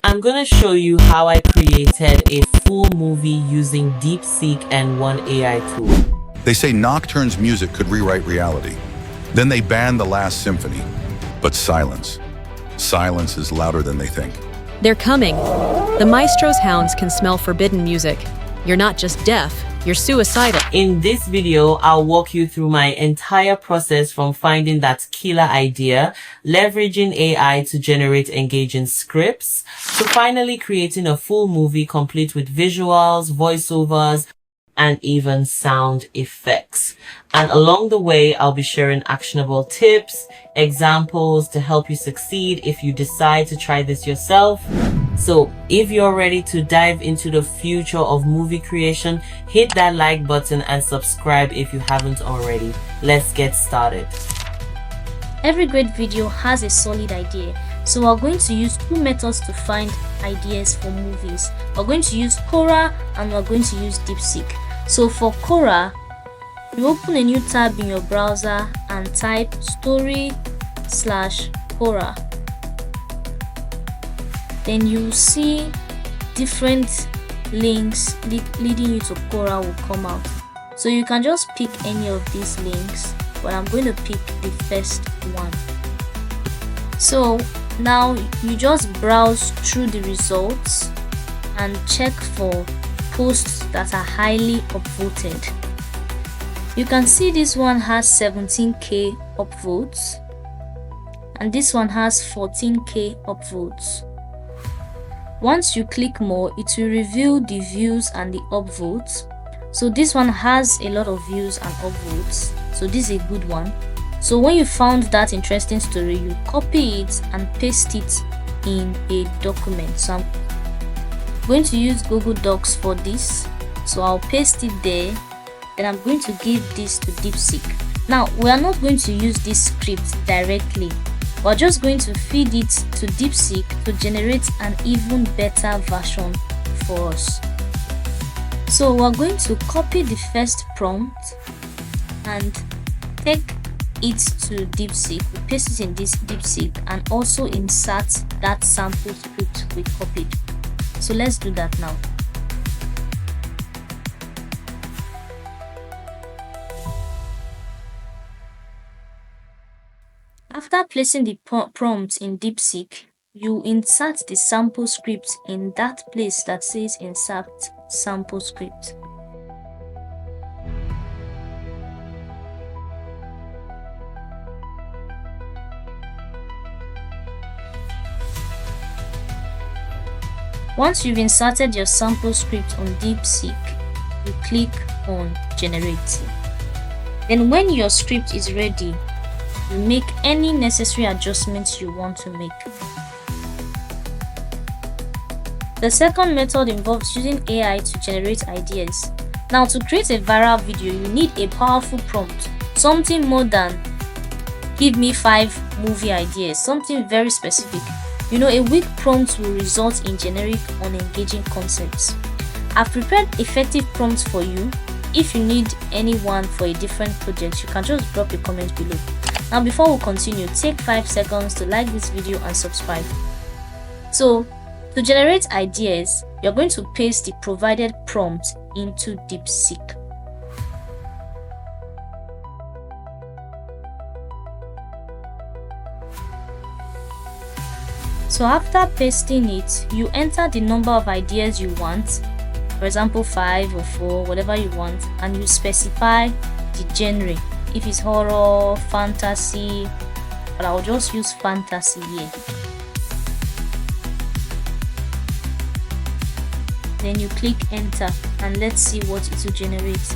I'm gonna show you how I created a full movie using DeepSeek and one AI tool. They say Nocturne's music could rewrite reality. Then they banned the last symphony. But silence. Silence is louder than they think. They're coming. The maestro's hounds can smell forbidden music. You're not just deaf, you're suicidal. In this video, I'll walk you through my entire process from finding that killer idea, leveraging AI to generate engaging scripts, to finally creating a full movie complete with visuals, voiceovers, and even sound effects. And along the way, I'll be sharing actionable tips, examples to help you succeed if you decide to try this yourself. So if you're ready to dive into the future of movie creation, hit that like button and subscribe if you haven't already. Let's get started. Every great video has a solid idea, so we're going to use two methods to find ideas for movies. We're going to use Quora and we're going to use DeepSeek. So for Quora, you open a new tab in your browser and type story/Quora. Then you see different links leading you to Quora will come out. So you can just pick any of these links, but I'm going to pick the first one. So now you just browse through the results and check for posts that are highly upvoted. You can see this one has 17k upvotes and this one has 14k upvotes. Once you click more, it will reveal the views and the upvotes. So this one has a lot of views and upvotes, so this is a good one. So when you found that interesting story, you copy it and paste it in a document. So I'm going to use Google Docs for this, so I'll paste it there. Then I'm going to give this to DeepSeek. Now we are not going to use this script directly. We're just going to feed it to DeepSeek to generate an even better version for us. So we're going to copy the first prompt and take it to DeepSeek. We paste it in this DeepSeek and also insert that sample script we copied. So let's do that now. After placing the prompt in DeepSeek, you insert the sample script in that place that says insert sample script. Once you've inserted your sample script on DeepSeek, you click on Generate. Then when your script is ready, you make any necessary adjustments you want to make. The second method involves using AI to generate ideas. Now, to create a viral video, you need a powerful prompt, something more than give me 5 movie ideas, something very specific. You know, a weak prompt will result in generic, unengaging concepts. I've prepared effective prompts for you. If you need anyone for a different project, you can just drop a comment below. Now before we continue, take 5 seconds to like this video and subscribe. So to generate ideas, you're going to paste the provided prompt into DeepSeek. So after pasting it, you enter the number of ideas you want, for example 5 or 4, whatever you want, and you specify the genre. If it's horror, fantasy, but I'll just use fantasy here. Then you click enter and let's see what it will generate.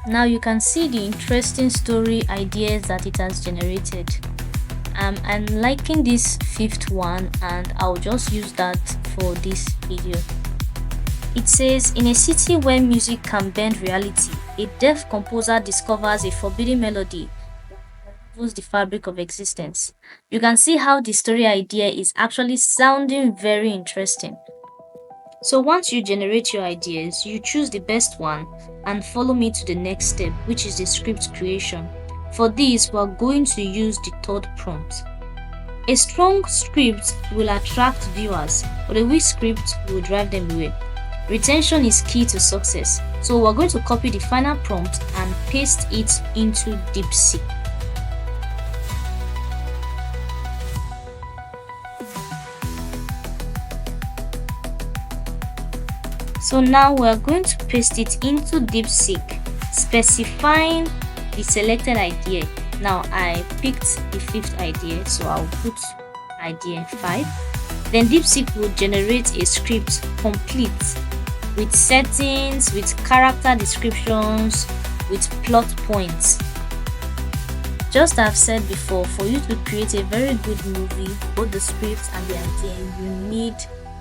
Now you can see the interesting story ideas that it has generated. I'm liking this 5th one and I'll just use that for this video. It says, in a city where music can bend reality, a deaf composer discovers a forbidden melody that unravels the fabric of existence. You can see how the story idea is actually sounding very interesting. So once you generate your ideas, you choose the best one and follow me to the next step, which is the script creation. For this, we're going to use the third prompt. A strong script will attract viewers, but a weak script will drive them away. Retention is key to success. So we're going to copy the final prompt and paste it into DeepSeek. So now we're going to paste it into DeepSeek, specifying the selected idea. Now I picked the 5th idea, so I'll put idea 5. Then DeepSeek will generate a script complete with settings, with character descriptions, with plot points. Just as I've said before, for you to create a very good movie, both the script and the idea, you need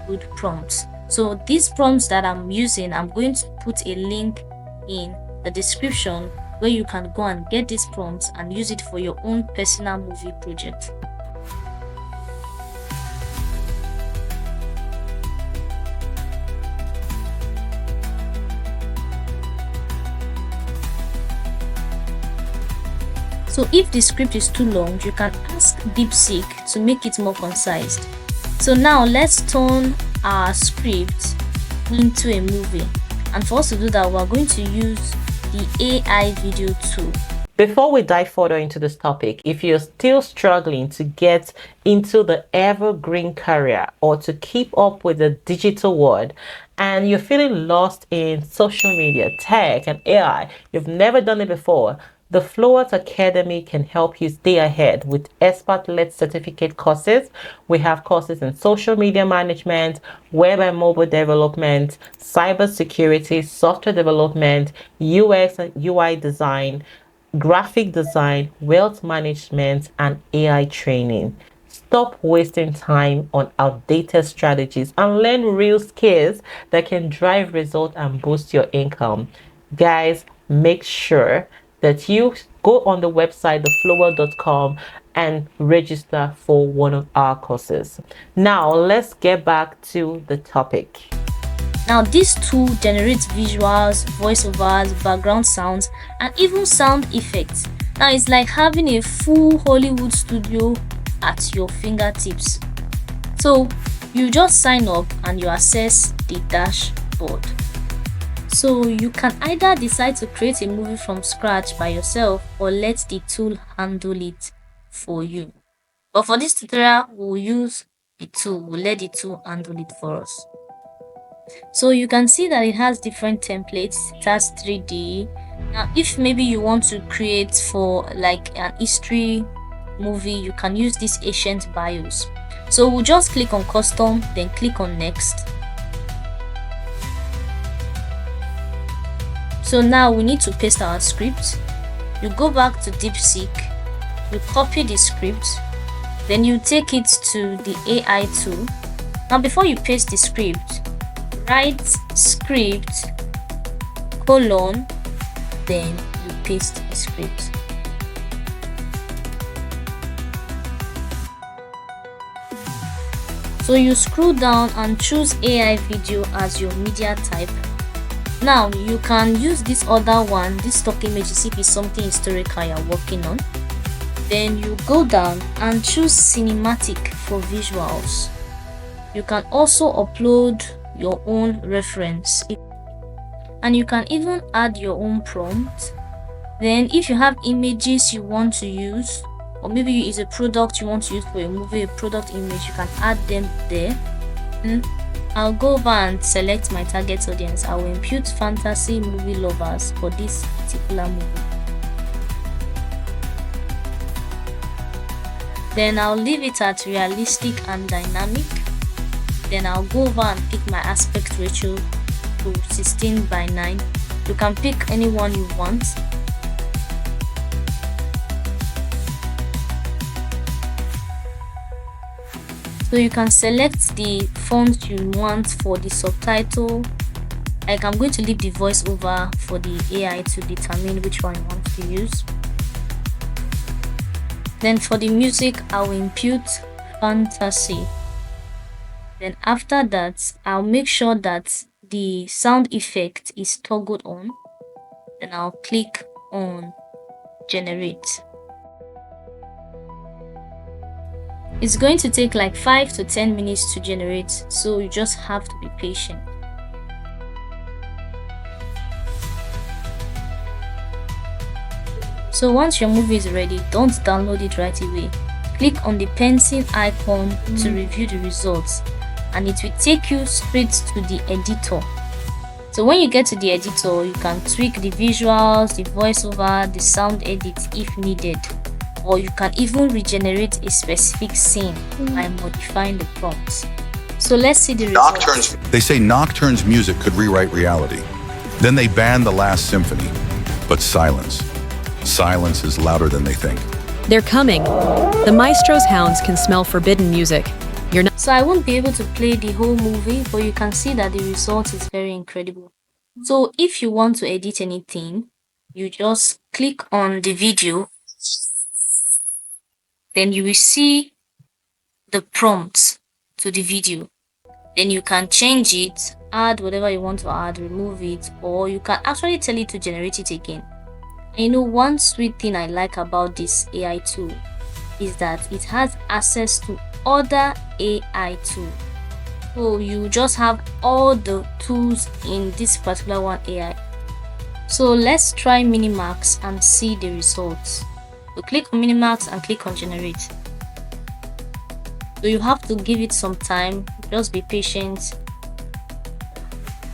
good prompts. So these prompts that I'm using, I'm going to put a link in the description where you can go and get these prompts and use it for your own personal movie project. So if the script is too long, you can ask DeepSeek to make it more concise. So now let's turn our script into a movie. And for us to do that, we're going to use the AI video tool. Before we dive further into this topic, if you're still struggling to get into the evergreen career or to keep up with the digital world, and you're feeling lost in social media, tech, and AI, you've never done it before, the Flowart Academy can help you stay ahead with expert-led certificate courses. We have courses in social media management, web and mobile development, cybersecurity, software development, UX and UI design, graphic design, wealth management, and AI training. Stop wasting time on outdated strategies and learn real skills that can drive results and boost your income. Guys, make sure that you go on the website theflowart.com and register for one of our courses. Now let's get back to the topic. Now this tool generates visuals, voiceovers, background sounds, and even sound effects. Now it's like having a full Hollywood studio at your fingertips. So you just sign up and you access the dashboard. So you can either decide to create a movie from scratch by yourself or let the tool handle it for you. But for this tutorial, we'll use the tool. We'll let the tool handle it for us. So you can see that it has different templates. It has 3D. Now if maybe you want to create for like an history movie, you can use this ancient bios. So we'll just click on custom, then click on next. So now we need to paste our script. You go back to DeepSeek, you copy the script, then you take it to the AI tool. Now before you paste the script, write script colon, then you paste the script. So you scroll down and choose AI video as your media type. Now you can use this other one, this stock images, if it's something historical you're working on. Then you go down and choose cinematic for visuals. You can also upload your own reference, and you can even add your own prompt. Then if you have images you want to use, or maybe it's a product you want to use for a movie, a product image, you can add them there. I'll go over and select my target audience. I will impute fantasy movie lovers for this particular movie. Then I'll leave it at realistic and dynamic. Then I'll go over and pick my aspect ratio to 16:9. You can pick any one you want. So you can select the font you want for the subtitle. Like I'm going to leave the voiceover for the AI to determine which one you want to use. Then for the music, I will impute fantasy. Then after that, I'll make sure that the sound effect is toggled on. Then I'll click on generate. It's going to take like 5 to 10 minutes to generate, so you just have to be patient. So once your movie is ready, don't download it right away. Click on the pencil icon to review the results, and it will take you straight to the editor. So when you get to the editor, you can tweak the visuals, the voiceover, the sound edit if needed, or you can even regenerate a specific scene by modifying the prompts. So let's see the results. They say Nocturne's music could rewrite reality. Then they banned the last symphony. But silence is louder than they think. They're coming. The maestro's hounds can smell forbidden music. You're not. So I won't be able to play the whole movie, but you can see that the result is very incredible. So if you want to edit anything, you just click on the video, then you will see the prompts to the video. Then you can change it, add whatever you want to add, remove it, or you can actually tell it to generate it again. And you know, one sweet thing I like about this AI tool is that it has access to other AI tools. So you just have all the tools in this particular one AI. So let's try Minimax and see the results. So click on Minimax and click on generate. So you have to give it some time, just be patient.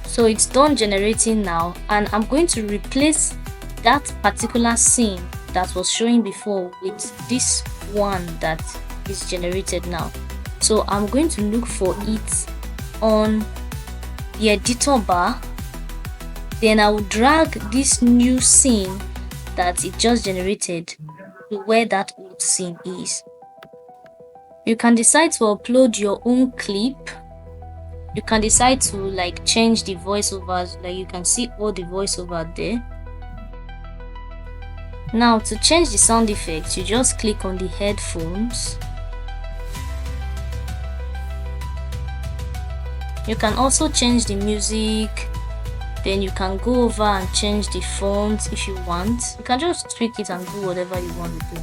So it's done generating now, and I'm going to replace that particular scene that was showing before with this one that is generated now. So I'm going to look for it on the editor bar, then I will drag this new scene that it just generated to where that old scene is. You can decide to upload your own clip. You can decide to like change the voiceovers, like you can see all the voiceover there. Now to change the sound effects, you just click on the headphones. You can also change the music, then you can go over and change the font if you want. You can just tweak it and do whatever you want to do.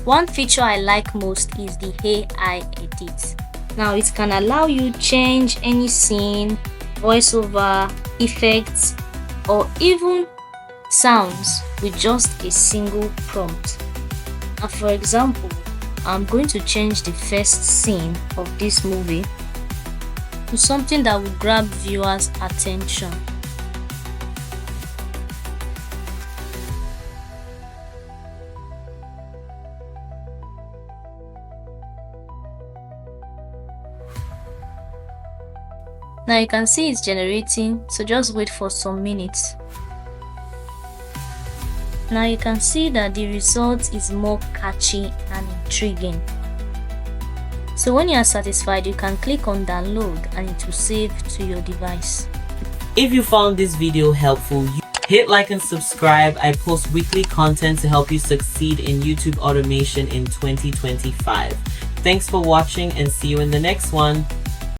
One feature I like most is the AI edit. Now it can allow you change any scene, voiceover, effects, or even sounds with just a single prompt. And for example, I'm going to change the first scene of this movie to something that will grab viewers' attention. Now you can see it's generating, so just wait for some minutes. Now you can see that the result is more catchy and intriguing. So when you are satisfied, you can click on download and it will save to your device. If you found this video helpful, hit like and subscribe. I post weekly content to help you succeed in YouTube automation in 2025. Thanks for watching and see you in the next one.